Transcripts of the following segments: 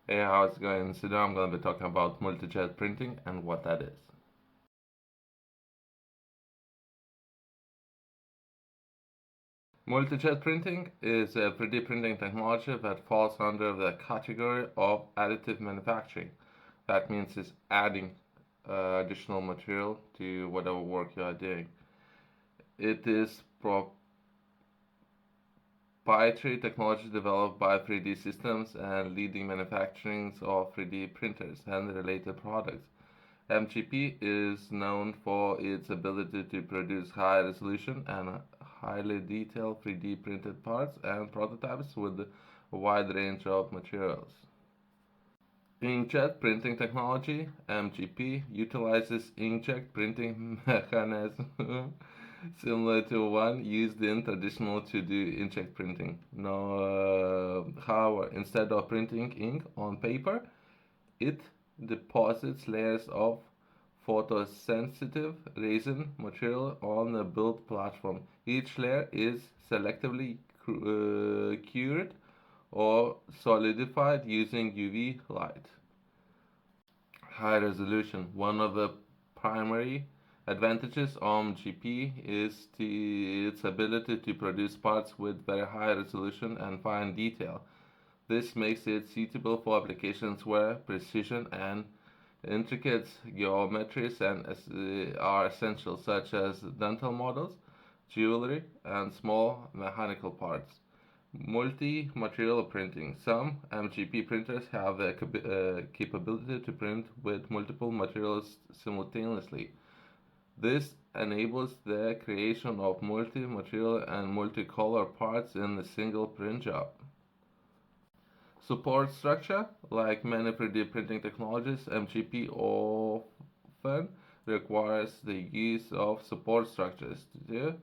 Hey, how's it going? Today I'm going to be talking about MultiJet printing and what that is. MultiJet printing is a 3D printing technology that falls under the category of additive manufacturing. That means it's adding additional material to whatever work you are doing. It is proprietary technology developed by 3D systems and leading manufacturers of 3D printers and related products. MJP is known for its ability to produce high resolution and highly detailed 3D printed parts and prototypes with a wide range of materials. Inkjet Printing Technology (MJP) utilizes inkjet printing mechanism similar to one used in traditional 2D inkjet printing. No, however, instead of printing ink on paper, it deposits layers of photosensitive resin material on a built platform. Each layer is selectively cured or solidified using UV light. High resolution. One of the primary advantages of GP is its ability to produce parts with very high resolution and fine detail. This makes it suitable for applications where precision and intricate geometries are essential, such as dental models, jewelry, and small mechanical parts. Multi-material printing. Some MGP printers have the capability to print with multiple materials simultaneously. This enables the creation of multi-material and multicolor parts in a single print job. Support structure. Like many 3D printing technologies, MGP often requires the use of support structures to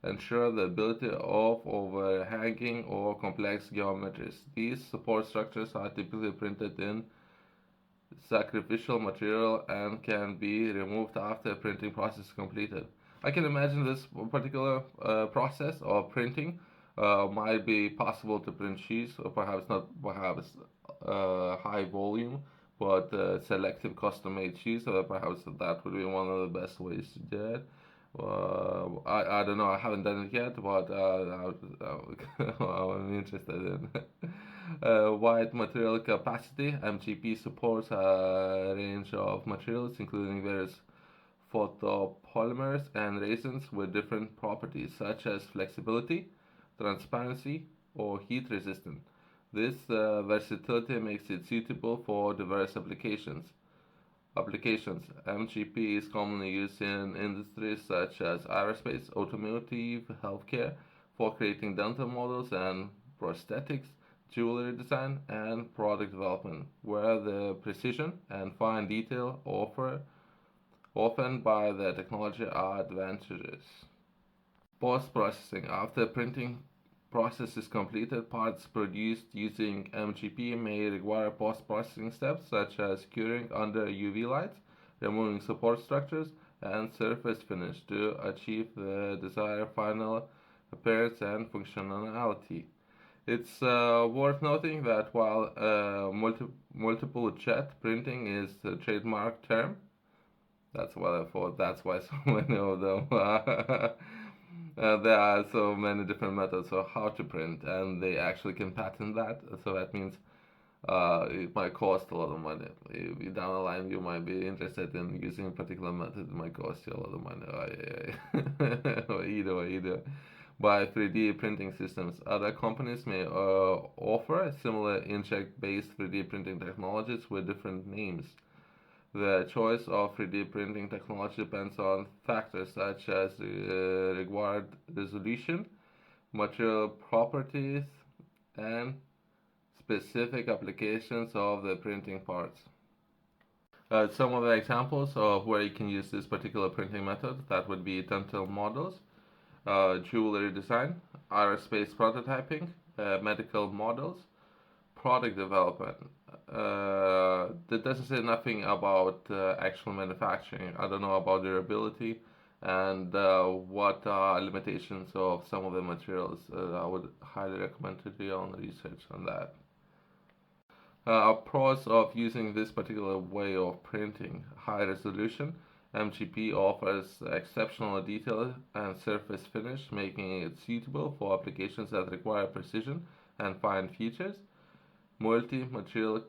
ensure the ability of overhanging or complex geometries. These support structures are typically printed in sacrificial material and can be removed after printing process is completed. I can imagine this particular process of printing might be possible to print shoes, or perhaps not, perhaps high volume, but selective custom-made shoes. So perhaps that would be one of the best ways to do it. I don't know. I haven't done it yet, but I'm interested in. Wide material capacity. MGP supports a range of materials, including various photopolymers and resins with different properties, such as flexibility, transparency, or heat resistant. This versatility makes it suitable for diverse applications. MGP is commonly used in industries such as aerospace, automotive, healthcare, for creating dental models and prosthetics, jewelry design, and product development, where the precision and fine detail often by the technology are advantages. Post-processing. After printing process is completed, parts produced using MGP may require post-processing steps such as curing under UV lights, removing support structures, and surface finish to achieve the desired final appearance and functionality. It's worth noting that while multiple jet printing is a trademark term, that's what I thought. That's why so many of them. There are so many different methods of how to print, and they actually can patent that. So that means it might cost a lot of money. If down the line you might be interested in using a particular method, it might cost you a lot of money. Or either. By 3D printing systems, other companies may offer similar inkjet-based 3D printing technologies with different names. The choice of 3D printing technology depends on factors such as required resolution, material properties, and specific applications of the printing parts. Some of the examples of where you can use this particular printing method, that would be dental models, jewelry design, aerospace prototyping, medical models, product development. That doesn't say nothing about actual manufacturing. I don't know about durability and what are limitations of some of the materials. I would highly recommend to do your own research on that. Pros of using this particular way of printing: high resolution. MGP offers exceptional detail and surface finish, making it suitable for applications that require precision and fine features. Multi-material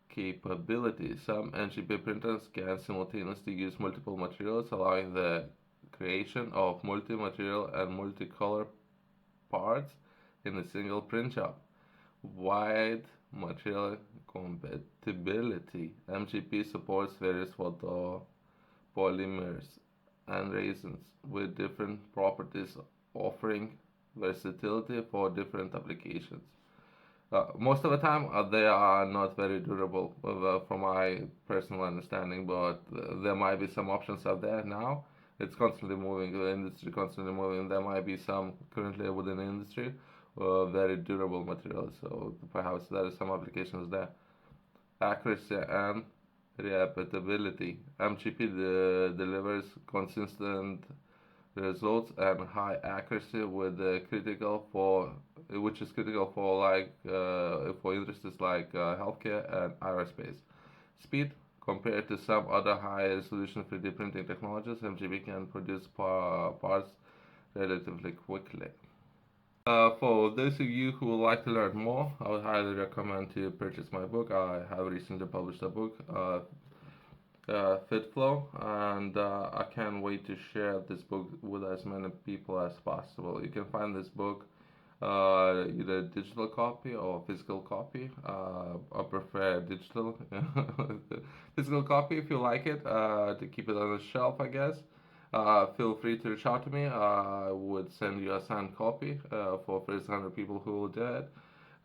capability. Some MJP printers can simultaneously use multiple materials, allowing the creation of multi-material and multicolor parts in a single print job. Wide material compatibility. MJP supports various photopolymers and resins with different properties, offering versatility for different applications. Most of the time, they are not very durable, from my personal understanding, but there might be some options out there now. It's constantly moving, the industry constantly moving. There might be some currently within the industry very durable materials, so perhaps there are some applications there. Accuracy and repeatability. MGP delivers consistent results and high accuracy with critical for which is critical for for industries like healthcare and aerospace. Speed. Compared to some other high resolution 3D printing technologies, MGP can produce parts relatively quickly. For those of you who would like to learn more, I would highly recommend to purchase my book. I have recently published a book, Fit Flow, and I can't wait to share this book with as many people as possible. You can find this book either digital copy or physical copy. I prefer digital physical copy if you like it, to keep it on the shelf, I guess. Feel free to reach out to me. I would send you a signed copy for first 100 people who will do it.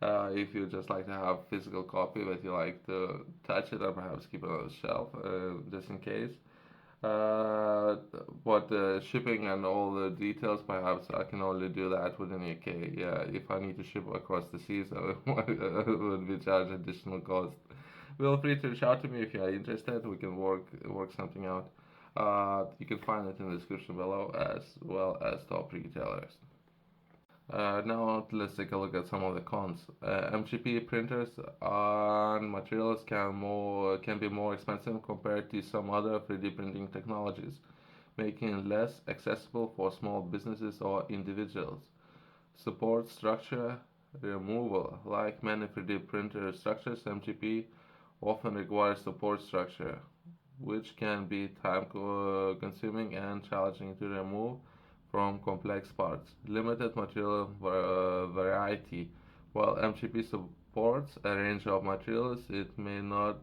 If you just like to have physical copy, but you like to touch it or perhaps keep it on the shelf, just in case. Uh, but shipping and all the details, perhaps I can only do that within UK. Yeah, if I need to ship across the seas, I would be charged additional cost. Feel free to reach out to me if you are interested. We can work something out. You can find it in the description below, as well as top retailers. Now let's take a look at some of the cons. MGP printers and materials can be more expensive compared to some other 3D printing technologies, making it less accessible for small businesses or individuals. Support structure removal. Like many 3D printer structures, MGP often requires support structure, which can be time consuming and challenging to remove from complex parts. Limited material variety. While MGP supports a range of materials, it may not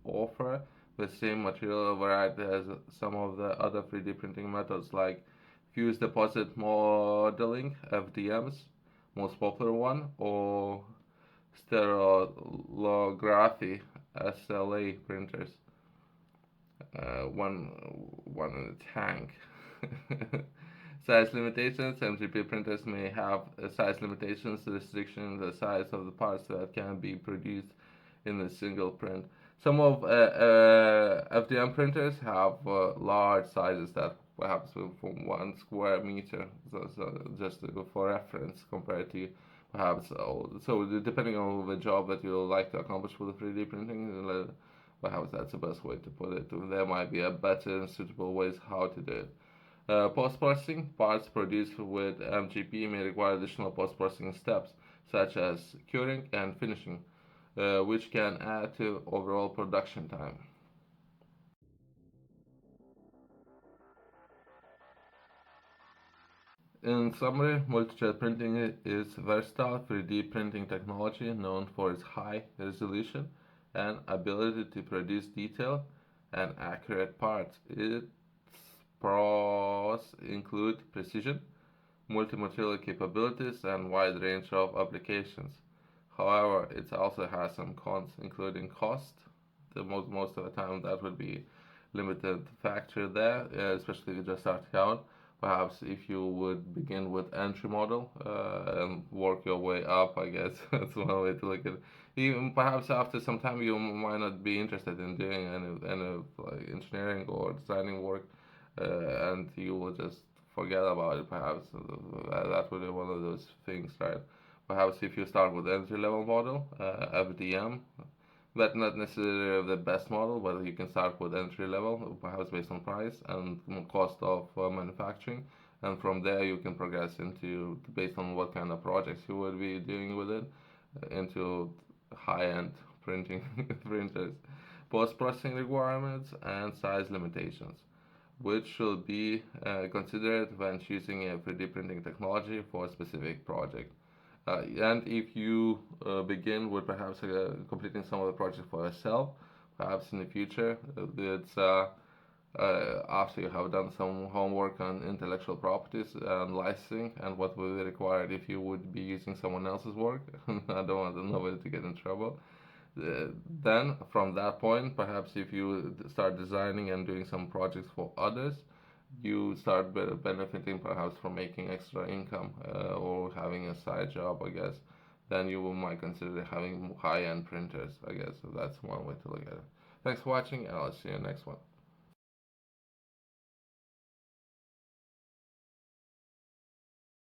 offer the same material variety as some of the other 3D printing methods like fused deposit modeling (FDMs), most popular one, or stereolithography (SLA) printers. One in the tank. Size limitations. MGP printers may have size limitations restricting the size of the parts that can be produced in a single print. Some of FDM printers have large sizes that perhaps from 1 square meter, so just for reference compared to perhaps so depending on the job that you like to accomplish with 3D printing, perhaps that's the best way to put it. There might be a better and suitable ways how to do it. Post-processing. Parts produced with MGP may require additional post-processing steps, such as curing and finishing, which can add to overall production time. In summary, MultiJet Printing is versatile 3D printing technology known for its high resolution and ability to produce detailed and accurate parts. Its pros include precision, multi-material capabilities, and wide range of applications. However, it also has some cons, including cost. Most of the time, that would be limited factor there, especially if you just start out. Perhaps if you would begin with entry model and work your way up, I guess that's one way to look at it. Even perhaps after some time, you might not be interested in doing any like engineering or designing work, and you will just forget about it. Perhaps that would be one of those things, right? Perhaps if you start with entry level model, FDM, but not necessarily the best model, but you can start with entry level, perhaps based on price and cost of manufacturing, and from there you can progress into, based on what kind of projects you will be doing with it, into high-end printing printers, post-processing requirements, and size limitations, which should be considered when choosing a 3D printing technology for a specific project. And if you begin with perhaps completing some of the projects for yourself, perhaps in the future, it's after you have done some homework on intellectual properties and licensing and what will be required if you would be using someone else's work. I don't want nobody to get in trouble. Then from that point, perhaps if you start designing and doing some projects for others, you start benefiting perhaps from making extra income or having a side job, I guess. Then you might consider having high-end printers, I guess. So that's one way to look at it. Thanks for watching, and I'll see you next one.